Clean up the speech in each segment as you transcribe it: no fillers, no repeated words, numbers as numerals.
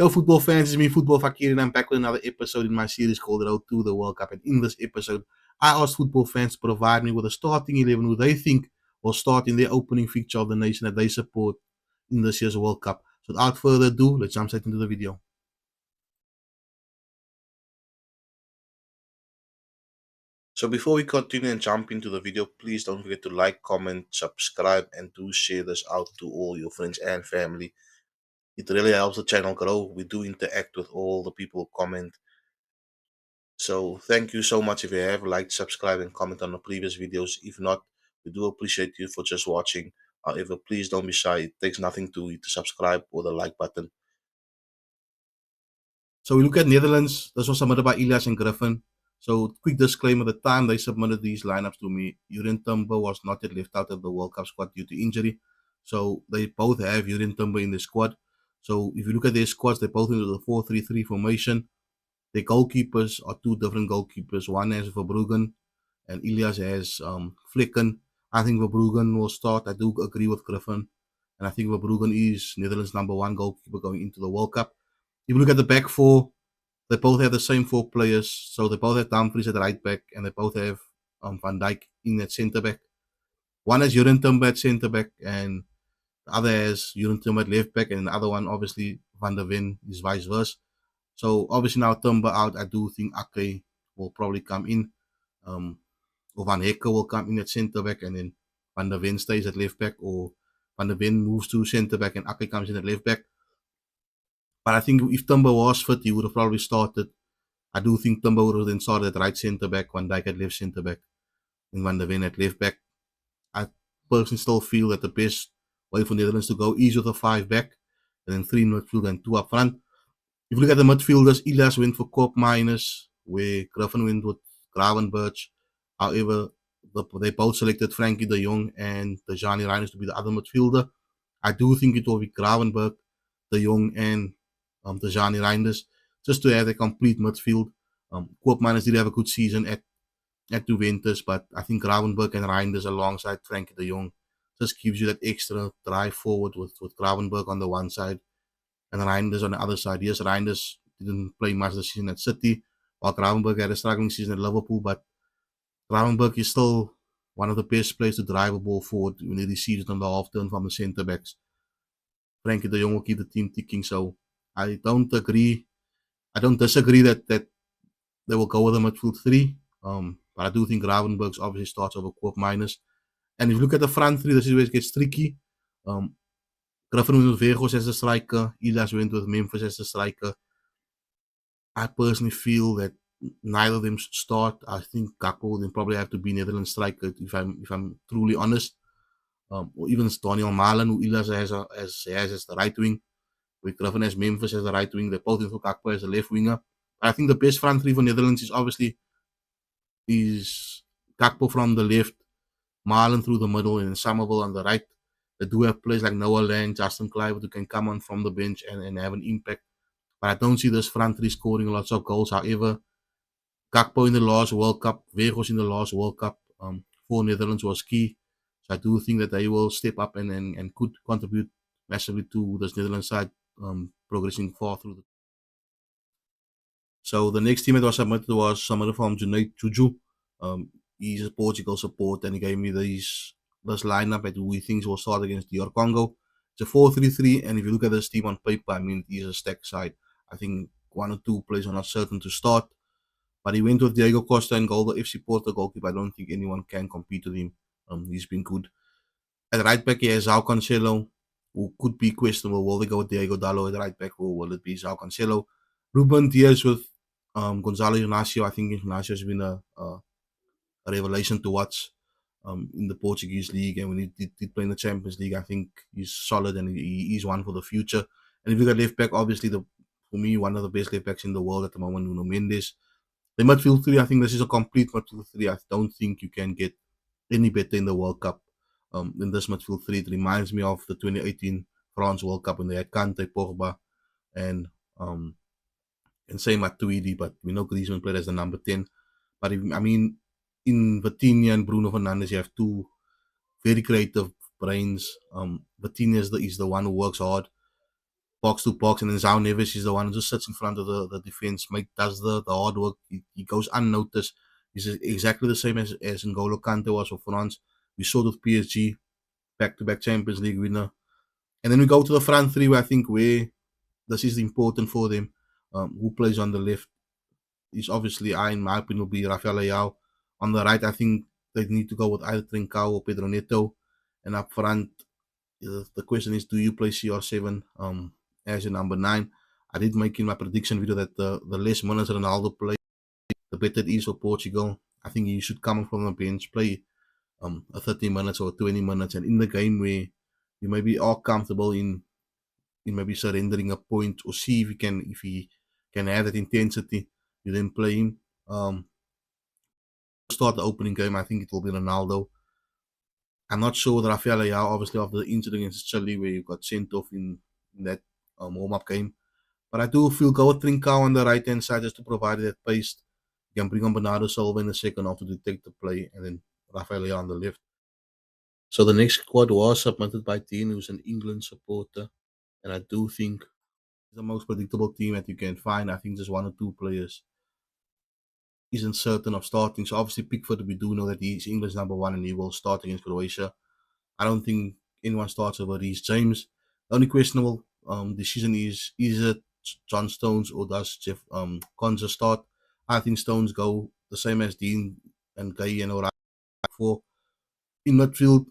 Yo, football fans, it's me, Football Fakir, and I'm back with another episode in my series called Road to the World Cup. And in this episode, I asked football fans to provide me with a starting 11 who they think will start in their opening fixture of the nation that they support in this year's World Cup. So without further ado, let's jump straight into the video. So before we continue and jump into the video, please don't forget to like, comment, subscribe, and to share this out to all your friends and family. It really helps the channel grow. We do interact with all the people who comment. So thank you so much if you have liked, subscribe, and comment on the previous videos. If not, we do appreciate you for just watching. However, please don't be shy. It takes nothing to subscribe or the like button. So we look at Netherlands. This was submitted by Elias and Griffin. So quick disclaimer, the time they submitted these lineups to me, Jurin Timber was not yet left out of the World Cup squad due to injury. So they both have Jurin Timber in the squad. So if you look at their squads, they both into the 4-3-3 formation. The goalkeepers are two different goalkeepers. One has Verbruggen and Elias has Flicken. I think Verbruggen will start. I do agree with Griffin. And I think Verbruggen is Netherlands' #1 goalkeeper going into the World Cup. If you look at the back four, they both have the same four players. So they both have Dumfries at right back and they both have Van Dijk in at centre back. One has Jurin Timber at centre back and the other has Jurin Timber at left back, and the other one, obviously, Van der Ven is vice versa. So obviously now Timber out, I do think Ake will probably come in. Or Van Hekke will come in at centre back, and then Van der Ven stays at left back, or Van der Ven moves to centre back and Ake comes in at left back. But I think if Timber was fit, he would have probably started. I do think Timber would have then started at right centre back, Van Dijk at left centre back, and Van der Ven at left back. I personally still feel that the best way for Netherlands to go is with a 5 back, and then 3 in midfield and 2 up front. If you look at the midfielders, Elias went for Koopmeiners, where Griffin went with Gravenberch. However, they both selected Frankie de Jong and Dejani Reinders to be the other midfielder. I do think it will be Gravenberch, de Jong, and Dejani Reinders, just to have a complete midfield. Koopmeiners did have a good season at Juventus, but I think Gravenberch and Reinders alongside Frankie de Jong just gives you that extra drive forward with Gravenberch on the one side and Reinders on the other side. Yes, Reinders didn't play much this season at City, while Gravenberch had a struggling season at Liverpool, but Gravenberch is still one of the best players to drive a ball forward when he receives it on the half turn from the centre backs. Frankie de Jong will keep the team ticking, so I don't disagree that they will go with a midfield 3. But I do think Gravenberch obviously starts over Koopmeiners. And if you look at the front 3, this is where it gets tricky. Griffin went with Vegas as a striker. Elias went with Memphis as a striker. I personally feel that neither of them should start. I think Gakpo will then probably have to be Netherlands striker if I'm truly honest. Or even Daniel Malen, who Elias has as the right wing, with Griffin as Memphis as the right wing. They both in for Gakpo as the left winger. I think the best front 3 for Netherlands is obviously Gakpo from the left, Malen through the middle, and Somerville on the right. They do have players like Noah Lang, Justin Kluivert who can come on from the bench and have an impact. But I don't see this front 3 scoring lots of goals. However, Gakpo in the last World Cup, Vegas in the last World Cup for Netherlands was key. So I do think that they will step up and could contribute massively to this Netherlands side progressing far through. So the next team that was submitted from Junaid Juju. He's a Portugal support, and he gave me this lineup at who he thinks will start against DR Congo. It's a 4-3-3, and if you look at this team on paper, I mean, it is a stacked side. I think 1 or 2 players are not certain to start, but he went with Diego Costa and goal, the FC Porto goalkeeper. I don't think anyone can compete with him. He's been good. At right back, he has João Cancelo, who could be questionable. Will they go with Diego Dallo at right back, or will it be João Cancelo? Ruben Dias with Gonzalo Ignacio. I think Ignacio has been a revelation to watch in the Portuguese league, and when he did play in the Champions League, I think he's solid and he is one for the future. And if you look at left back, obviously for me, one of the best left backs in the world at the moment, Nuno Mendes. The midfield 3, I think this is a complete midfield 3. I don't think you can get any better in the World Cup than this midfield 3. It reminds me of the 2018 France World Cup when they had Kante, Pogba, and say Matuidi, but we know Griezmann played as the number 10. But in Vitinha and Bruno Fernandes, you have 2 very creative brains. Vitinha is the one who works hard. box to box, and then Zhao Neves is the one who just sits in front of the defense, does the hard work. He goes unnoticed. He's exactly the same as N'Golo Kante was for France. We saw it with PSG, back-to-back Champions League winner. And then we go to the front three, where I think where this is important for them. Who plays on the left is obviously, in my opinion, will be Rafael Leao. On the right, I think they need to go with either Trincao or Pedro Neto. And up front, the question is, do you play CR7 as your number 9? I did make in my prediction video that the less minutes Ronaldo plays, the better it is for Portugal. I think he should come from the bench, play a 30 minutes or 20 minutes, and in the game where you maybe are comfortable in maybe surrendering a point, or see if he can have that intensity, you then play him. Start the opening game, I think it will be Ronaldo. I'm not sure with Rafael Leao, obviously after the incident against Chile where you got sent off in that warm-up game. But I do feel go with Trincao on the right-hand side just to provide that pace. You can bring on Bernardo Silva in the second half to detect the play, and then Rafael Leao on the left. So the next squad was submitted by Dean, who's an England supporter. And I do think it's the most predictable team that you can find. I think just one or two players isn't certain of starting. So obviously Pickford, we do know that he's England's number 1 and he will start against Croatia. I don't think anyone starts over Reece James. The only questionable decision is it John Stones or does Jeff Konza start? I think Stones go the same as Dean and Gay and O'Reilly for. In midfield,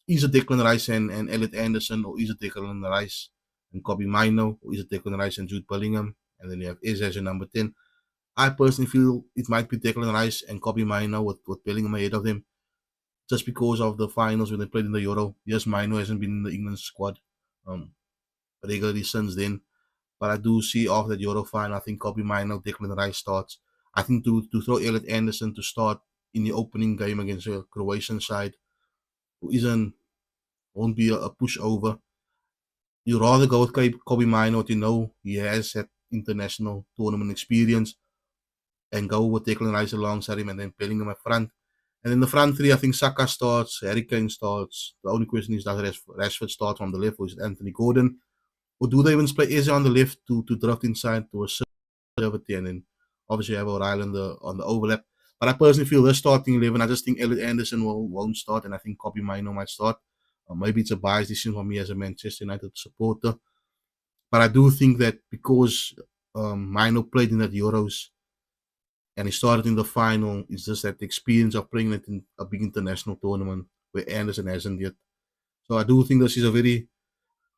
either Declan Rice and Elliot Anderson, or either Declan Rice and Kobe Mino, or either Declan Rice and Jude Bellingham, and then you have Eze as your number 10. I personally feel it might be Declan Rice and Kobe Mino with Bellingham ahead of them, just because of the finals when they played in the Euro. Yes, Mino hasn't been in the England squad regularly since then, but I do see after that Euro final, I think Kobe Mino, Declan Rice starts. I think to throw Elliot Anderson to start in the opening game against the Croatian side, who won't be a pushover. You rather go with Kobe Mino, he has that international tournament experience, and go with Declan Rice alongside him, and then Bellingham up front. And in the front three, I think Saka starts, Harry Kane starts. The only question is, does Rashford start from the left, or is it Anthony Gordon? Or do they even play Eze on the left to drift inside to a servant, and then obviously have O'Reilly on the overlap. But I personally feel this starting 11, I just think Elliot Anderson won't start, and I think Kobe Mino might start. Maybe it's a biased decision for me as a Manchester United supporter. But I do think that because Mino played in that Euros and he started in the final, it's just that the experience of playing it in a big international tournament where Anderson hasn't yet. So I do think this is a very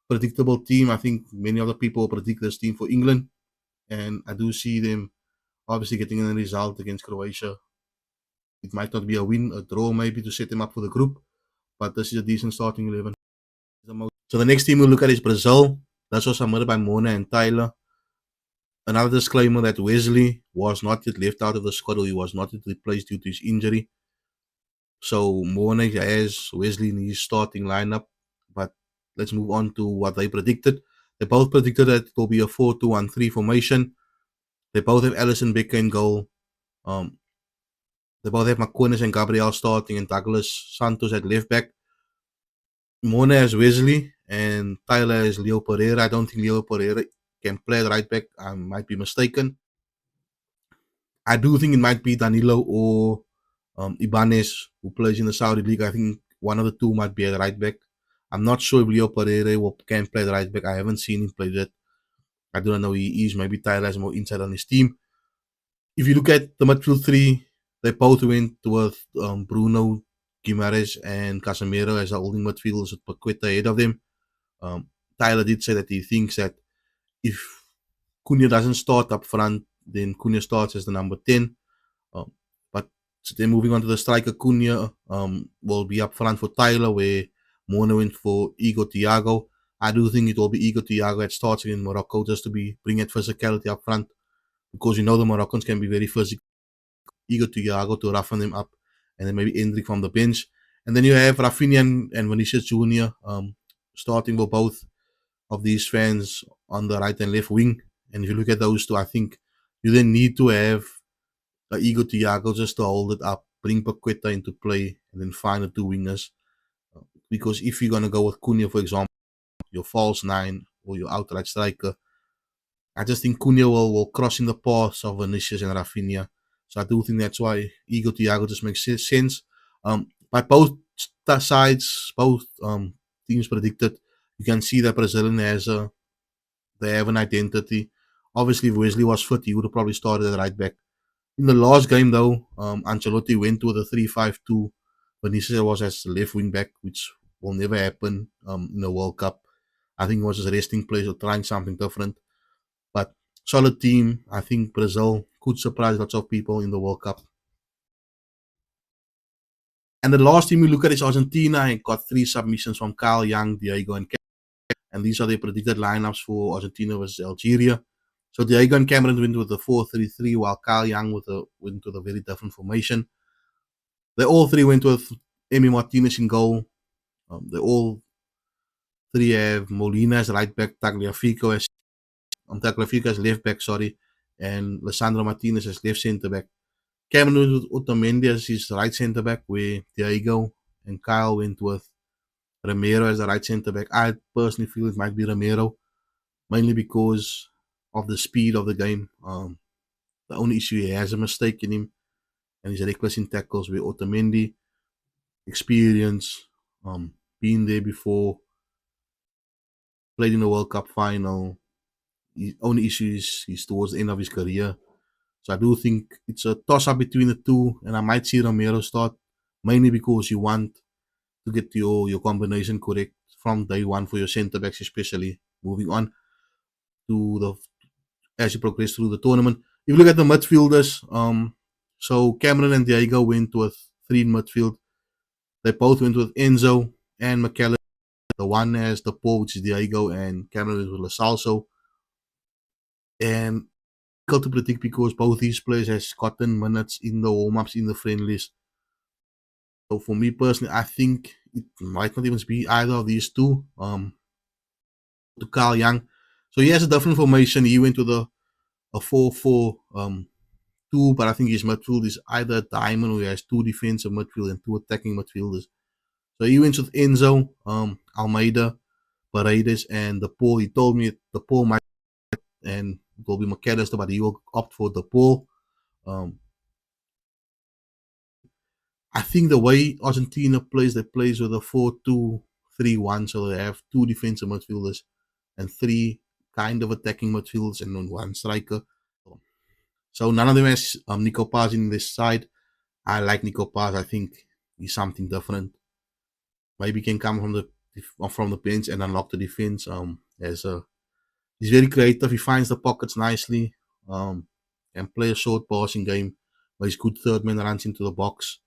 predictable team. I think many other people predict this team for England, and I do see them obviously getting a result against Croatia. It might not be a win, a draw maybe to set them up for the group, but this is a decent starting 11. So the next team we'll look at is Brazil. That's was submitted by Mona and Tyler. Another disclaimer that Wesley was not yet left out of the squad, or he was not yet replaced due to his injury. So Mona has Wesley in his starting lineup, but let's move on to what they predicted. They both predicted that it will be a 4-2-1-3 formation. They both have Alisson Becker in goal. They both have McComas and Gabriel starting, and Douglas Santos at left back. Mona has Wesley and Tyler has Leo Pereira. I don't think Leo Pereira can play at right back. I might be mistaken. I do think it might be Danilo or Ibanez, who plays in the Saudi League. I think one of the two might be at right back. I'm not sure if Leo Pereira can play the right back. I haven't seen him play that. I don't know who he is. Maybe Tyler has more insight on his team. If you look at the midfield three, they both went with Bruno, Guimaraes, and Casemiro as the holding midfielders with Paqueta ahead of them. Tyler did say that he thinks that if Cunha doesn't start up front, then Cunha starts as the number 10. But then moving on to the striker, Cunha will be up front for Tyler, where Mona went for Igor Thiago. I do think it will be Igor Thiago that starts in Morocco, just to bring that physicality up front, because you know the Moroccans can be very physical. Igor Thiago to roughen them up, and then maybe Endrick from the bench. And then you have Rafinha and Vinicius Jr. Starting for both of these fans on the right and left wing. And if you look at those two, I think you then need to have Igor Thiago just to hold it up, bring Paqueta into play, and then find the two wingers. Because if you're going to go with Cunha, for example, your false 9 or your outright striker. I just think Cunha will cross in the paths of Vinicius and Rafinha. So I do think that's why Ego Thiago just makes sense. But both sides, both teams predicted, you can see that Brazilian they have an identity. Obviously, if Wesley was fit, he would have probably started at right back. In the last game, though, Ancelotti went with a 3-5-2. Vinicius was as left wing back, which will never happen in the World Cup. I think it was his resting place or trying something different. But solid team. I think Brazil could surprise lots of people in the World Cup. And the last team we look at is Argentina. I got 3 submissions from Kyle Young, Diego, and Cameron. And these are the predicted lineups for Argentina versus Algeria. So Diego and Cameron went with the 4-3-3, while Kyle Young went with a very different formation. They all 3 went with Emi Martinez in goal. They all 3 have Molina as right back, Tagliafico as left back, and Lisandro Martinez as left centre back. Cameron went with Otamendi as his right centre back, where Diego and Kyle went with Romero as the right centre back. I personally feel it might be Romero, mainly because of the speed of the game. The only issue, he has a mistake in him, and he's reckless in tackles. Where Otamendi, experience, been there before, played in the World Cup final. The only issue is he's towards the end of his career. So I do think it's a toss-up between the two, and I might see Romero start, mainly because you want to get your combination correct from day one for your centre-backs, especially moving on to the as you progress through the tournament. If you look at the midfielders, so Cameron and Diego went with 3 in midfield. They both went with Enzo and McKellen. The one has the Paul, which is Diego, and Cameron went with Lo Celso. And difficult to predict because both these players has gotten minutes in the warm-ups, in the friendlies. So for me personally, I think it might not even be either of these two. To Carl Young. So he has a different formation. He went with a 4-4-2, but I think his midfield is either a diamond, or he has 2 defensive midfield and 2 attacking midfielders. So he went with Enzo, Almeida, Paredes, and the Paul. He told me the Paul might, and it will be McAllister, but he will opt for the Paul. I think the way Argentina plays, they plays with a 4-2-3-1, so they have 2 defensive midfielders and 3 kind of attacking midfielders and then 1 striker. So none of them has Nico Paz in this side. I like Nico Paz. I think he's something different. Maybe he can come from the bench and unlock the defense. He's very creative. He finds the pockets nicely, and play a short passing game. But he's good third man, runs into the box.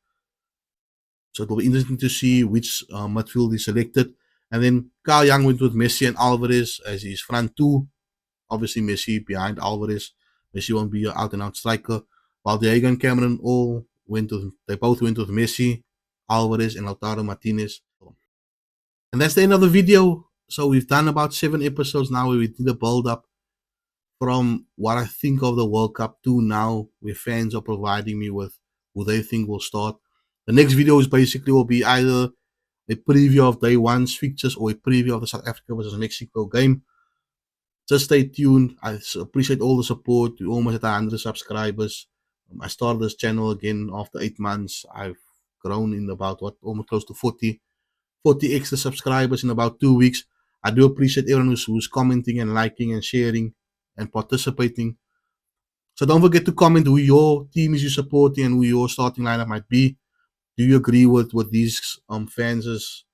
So it will be interesting to see which midfield he selected. And then Kyle Young went with Messi and Alvarez as his front 2. Obviously Messi behind Alvarez. Messi won't be an out-and-out striker. While Diego and Cameron both went with Messi, Alvarez, and Lautaro Martinez. And that's the end of the video. So we've done about 7 episodes now where we did a build-up from what I think of the World Cup to now, where fans are providing me with who they think will start. The next video is basically will be either a preview of day 1's fixtures or a preview of the South Africa versus Mexico game. Just stay tuned. I appreciate all the support. We're almost at 100 subscribers. I started this channel again after 8 months. I've grown in about almost close to 40 extra subscribers in about 2 weeks. I do appreciate everyone who's commenting and liking and sharing and participating. So don't forget to comment who your team is you supporting and who your starting lineup might be. Do you agree with what these fans'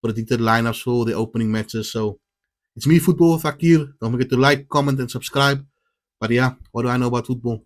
predicted lineups for the opening matches? So it's me, Football Fakir. Don't forget to like, comment, and subscribe. But yeah, what do I know about football?